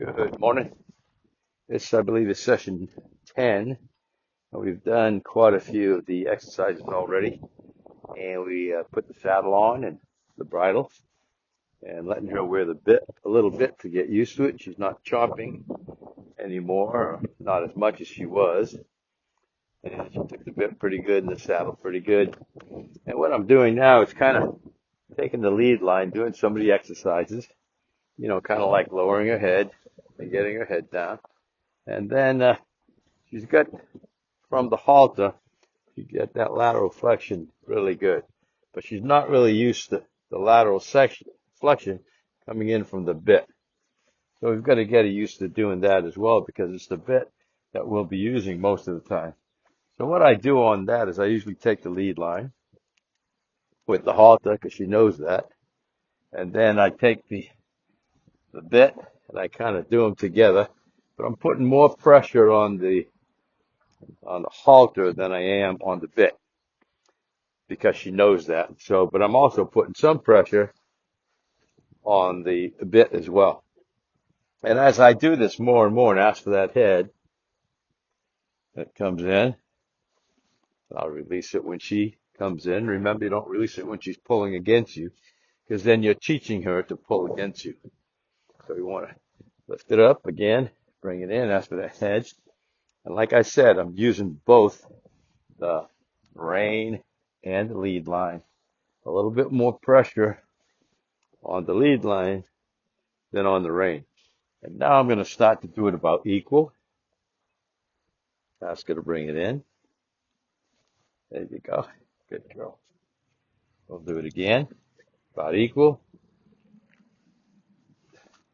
Good morning. This, I believe, is session 10. We've done quite a few of the exercises already, and we put the saddle on and the bridle and letting her wear the bit a little bit to get used to it. She's not chomping anymore, or not as much as she was. And she took the bit pretty good and the saddle pretty good. And what I'm doing now is kind of taking the lead line, doing some of the exercises, kind of like lowering her head and getting her head down. And then she's got, from the halter, you get that lateral flexion really good. But she's not really used to the lateral flexion coming in from the bit. So we've got to get her used to doing that as well, because it's the bit that we'll be using most of the time. So what I do on that is I usually take the lead line with the halter, because she knows that. And then I take the bit and I kind of do them together. But I'm putting more pressure on the halter than I am on the bit, because she knows that. So, but I'm also putting some pressure on the bit as well. And as I do this more and more and ask for that head that comes in, I'll release it when she comes in. Remember, you don't release it when she's pulling against you, because then you're teaching her to pull against you. So you want to lift it up again, bring it in, ask for that head. And like I said, I'm using both the rein and the lead line. A little bit more pressure on the lead line than on the rein. And now I'm going to start to do it about equal. Ask her to bring it in. There you go. Good girl. We'll do it again. About equal.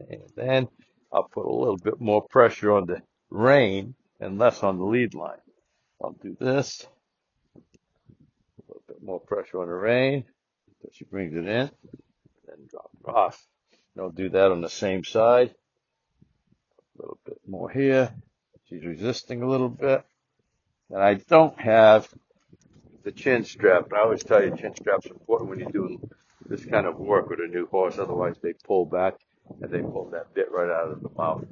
And then I'll put a little bit more pressure on the rein and less on the lead line. I'll do this. A little bit more pressure on the rein so she brings it in. Then drop it off. And I'll do that on the same side. A little bit more here. She's resisting a little bit. And I don't have the chin strap. But I always tell you, chin strap's important when you're doing this kind of work with a new horse. Otherwise, they pull back and they pull that bit right out of the mouth.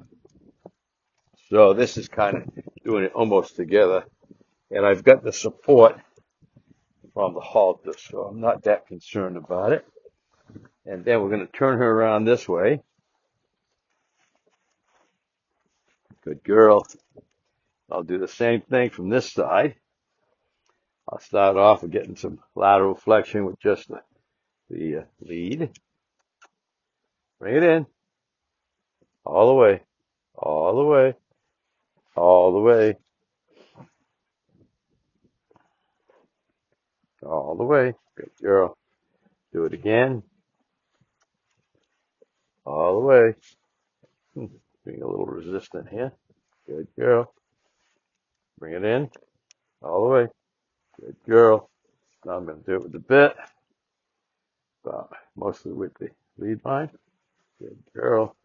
So this is kind of doing it almost together. And I've got the support from the halter, so I'm not that concerned about it. And then we're going to turn her around this way. Good girl. I'll do the same thing from this side. I'll start off with getting some lateral flexion with just the lead. Bring it in. All the way. All the way. All the way. All the way. Good girl. Do it again. All the way. Being a little resistant here. Good girl. Bring it in. All the way. Good girl. Now I'm going to do it with the bit. Mostly with the lead line. Good girl.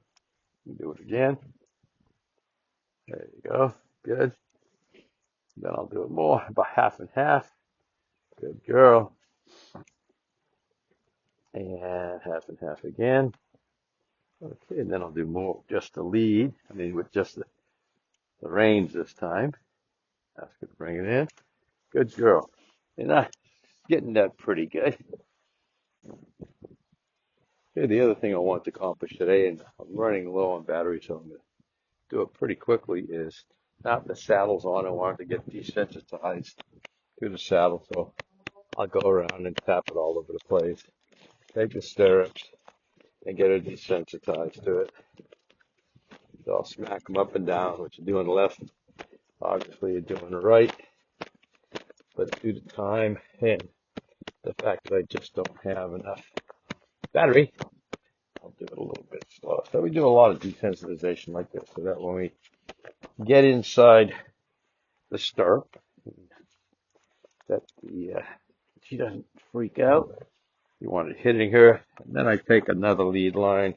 Do it again. There you go. Good. Then I'll do it more, about half and half. Good girl. And half and half again. Okay, and then I'll do more with just the lead. With just the reins this time. Ask her to bring it in. Good girl. And I'm getting that pretty good. Okay, the other thing I want to accomplish today, and I'm running low on battery, so I'm going to do it pretty quickly, is now that the saddle's on, I want to get desensitized to the saddle. So I'll go around and tap it all over the place. Take the stirrups and get her desensitized to it. So I'll smack them up and down, what you're doing left, obviously you're doing right. But due to time and the fact that I just don't have enough battery, I'll do it a little bit slow. So we do a lot of desensitization like this, so that when we get inside the stirrup, that she doesn't freak out. You want it hitting her, and then I take another lead line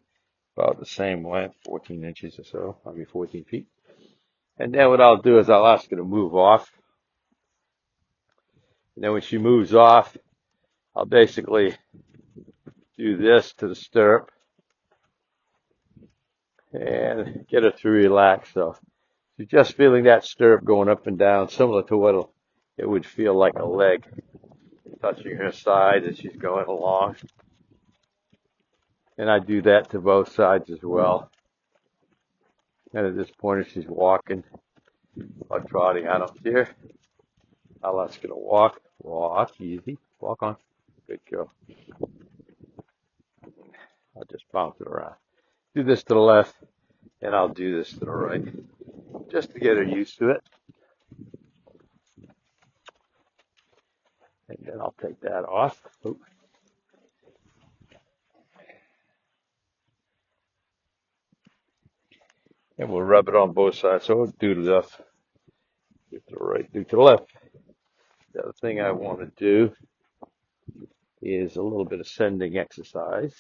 about the same length, 14 inches or so, 14 feet. And then what I'll do is I'll ask her to move off. And then when she moves off, I'll basically do this to the stirrup. and get her to relax. So she's just feeling that stirrup going up and down, similar to what it would feel like a leg touching her side as she's going along. And I do that to both sides as well. And at this point, if she's walking or trotting, I don't care. I'll ask her to walk. Walk, easy. Walk on. Good girl. I'll just bounce it around. Do this to the left, and I'll do this to the right, just to get her used to it. And then I'll take that off. Oop. And we'll rub it on both sides. So we'll do to the left, do to the right, do to the left. The other thing I want to do is a little bit of sending exercise.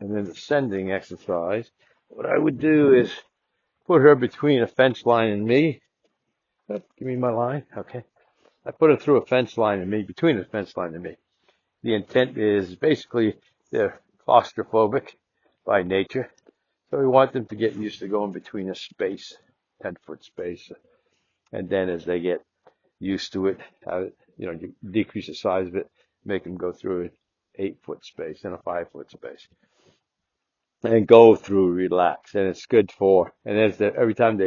And then the sending exercise, what I would do is put her between a fence line and me. Oh, give me my line. Okay. I put her through a fence line and me, between a fence line and me. The intent is basically they're claustrophobic by nature. So we want them to get used to going between a space, 10-foot space. And then as they get used to it, you decrease the size of it, make them go through an 8-foot space and a 5-foot space. And go through, relax. And it's good for, and every time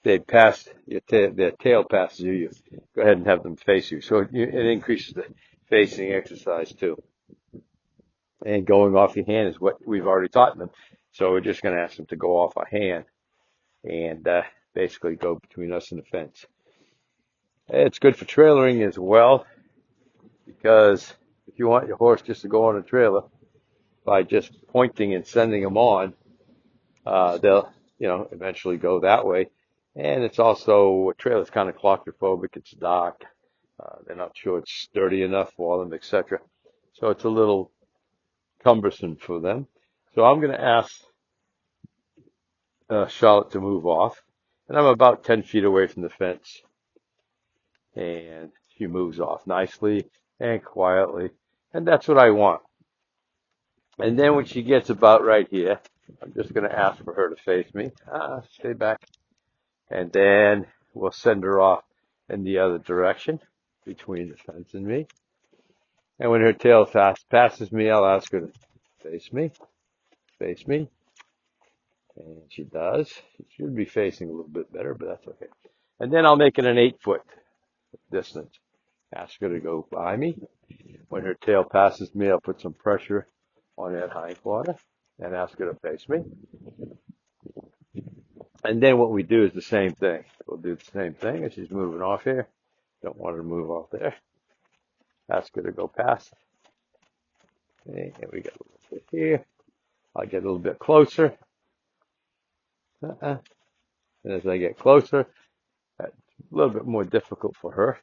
they pass, their tail passes you go ahead and have them face you. So it increases the facing exercise too. And going off your hand is what we've already taught them. So we're just going to ask them to go off our hand and basically go between us and the fence. It's good for trailering as well, because if you want your horse just to go on a trailer by just pointing and sending them on, they'll eventually go that way. And it's also, a trailer's kind of claustrophobic. It's dark. They're not sure it's sturdy enough for them, etc. So it's a little cumbersome for them. So I'm going to ask Charlotte to move off. And I'm about 10 feet away from the fence. And she moves off nicely and quietly. And that's what I want. And then when she gets about right here, I'm just going to ask for her to face me. Stay back. And then we'll send her off in the other direction between the fence and me. And when her tail passes me, I'll ask her to face me. Face me. And she does. She should be facing a little bit better, but that's okay. And then I'll make it an 8-foot distance. Ask her to go by me. When her tail passes me, I'll put some pressure on that hind quarter and ask her to face me. And then what we do is the same thing. We'll do the same thing as she's moving off here. Don't want her to move off there. Ask her to go past. Okay, and we got a little bit here. I'll get a little bit closer. And as I get closer, that's a little bit more difficult for her.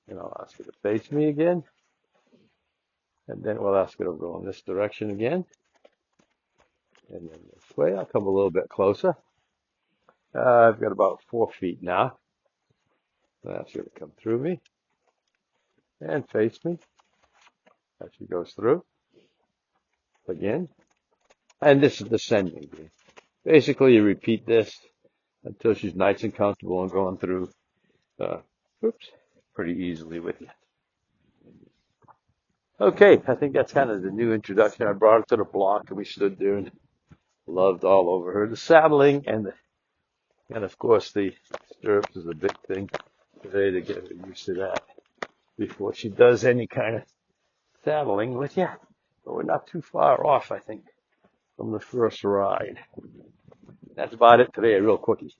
And I'll ask her to face me again. And then we'll ask her to go in this direction again. And then this way, I'll come a little bit closer. I've got about 4 feet now. I'll ask her to come through me and face me as she goes through again. And this is the sending game. Basically, you repeat this until she's nice and comfortable and going through, pretty easily with you. Okay, I think that's kind of the new introduction. I brought her to the block and we stood there and loved all over her. The saddling and of course the stirrups is a big thing today to get her used to that before she does any kind of saddling with you. But we're not too far off, I think, from the first ride. That's about it today, a real quickie.